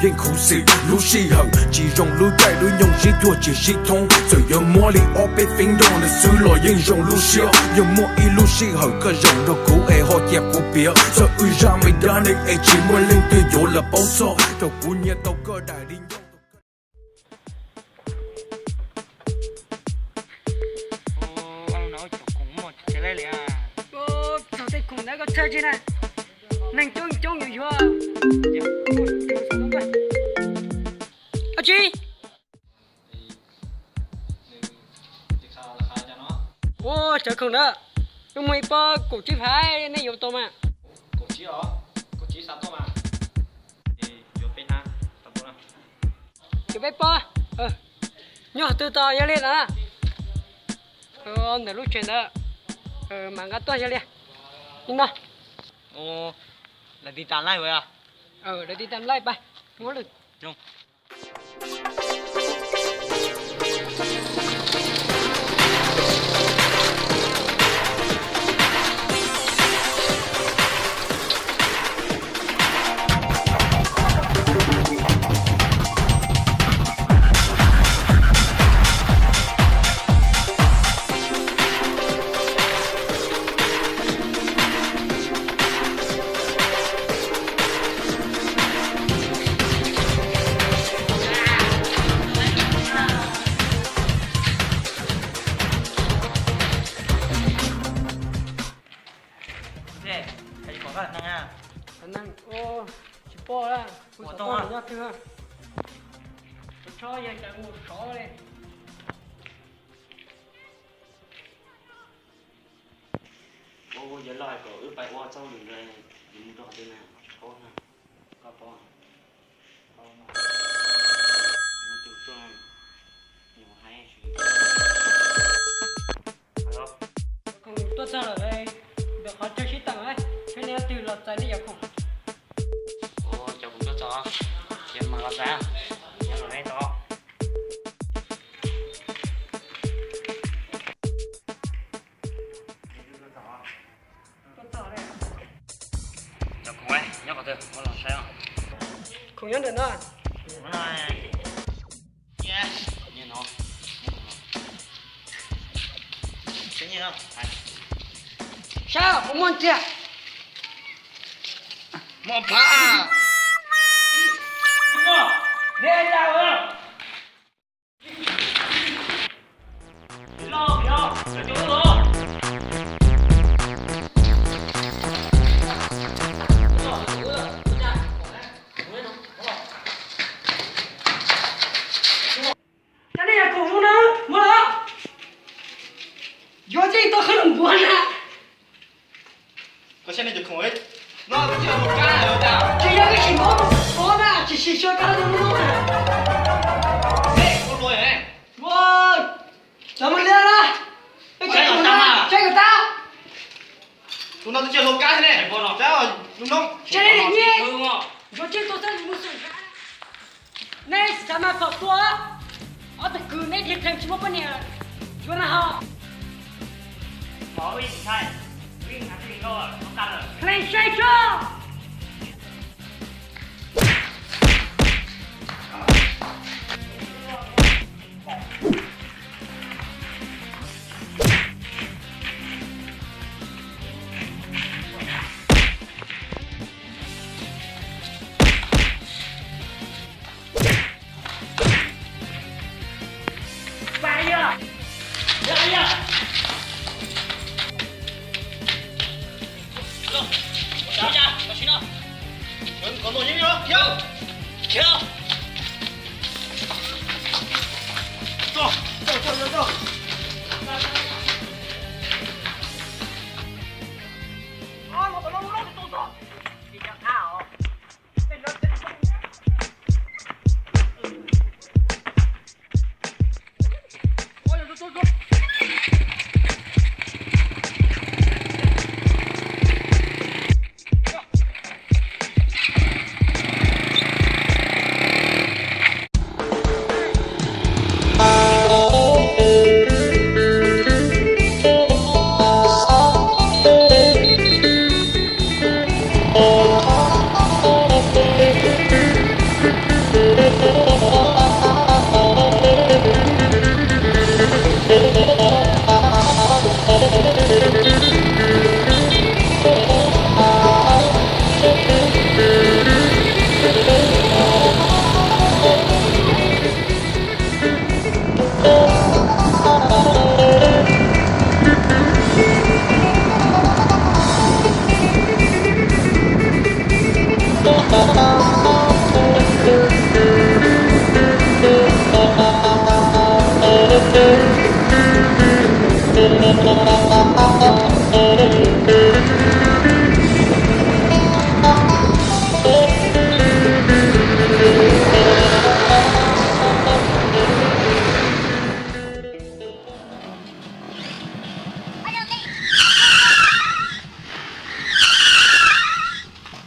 天苦涩，路是痕，其中路带路用心拓解系统，最有魔力我被冰冻的水落英雄路线，有魔一路是痕，个人的苦爱好也不别，所以让每当你爱情我领队有了报酬，到古年到各代领用。车进来，能终于说，阿军，我这空的，用mấy包cổ chí phải này nhiều tôm à? Cổ chí hả? Cổ chí sao tôm à? Thì vô bên ha, tao muốn à? Cái mấy bao, nhỏ từ to ra lên à? Để lúc chuyện đó, mà ngắt to ra lên, nhìn nào. Ồ, là đi tàn lại vậy à? Để đi tàn lại bay, ngó được. Đúng. Năng, chỉ bỏ ra, bỏ to à? Nhát chưa? Cho giờ chạy một số đi. Giờ lại có ướp bài qua trong đường này, dùng trò thế nào, có nào, có bỏ, có mà, một chút rồi, nhiều hay suy. Alo. Không tốt sao ở đây, được họ chơi shit tặng ấy, cái này từ lọt tay đi vào cùng. Cháu cũng tốt cho, xem mà lọt ra, nhớ rồi đây to. Nhớ có được, có lọt sao? Không nhớ được nữa. Đúng rồi. Yes. Như nó. Chứ như không? Sao? Không muốn chưa? Một phá. Đúng không? Để ra không? Lo, để chú lo. Cái này là cổ nó, mua đó. Vô gì tao không buồn à? Có xe này chụp không ấy? Nó có chưa một cái rồi nào? Chỉ là cái chỉ có mà chỉ cho cái nó luôn à? Ê, con lùi này. Ôi, sao mình lên á? Cái Chơi của của nó, tao à? chơi của tao. Tụi nó chưa một cái thế này. Con nào? Cháu rồi, đúng không? Chơi đi để nhé. Đúng không? Vô chơi tôi sẽ mua sủi cá. Này, sao mà phật tua? Ở từ cứ này thiệt thành chỉ một bên này. Chú nào họ? Có cái gì sai?วิ่งหาสิ่งก็ต้องการเลย Play straight draw. Còn một gì nữa? Thiếu! Thiếu! Rồi!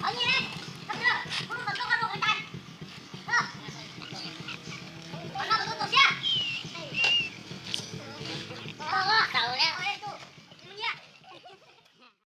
언니, 갑니다.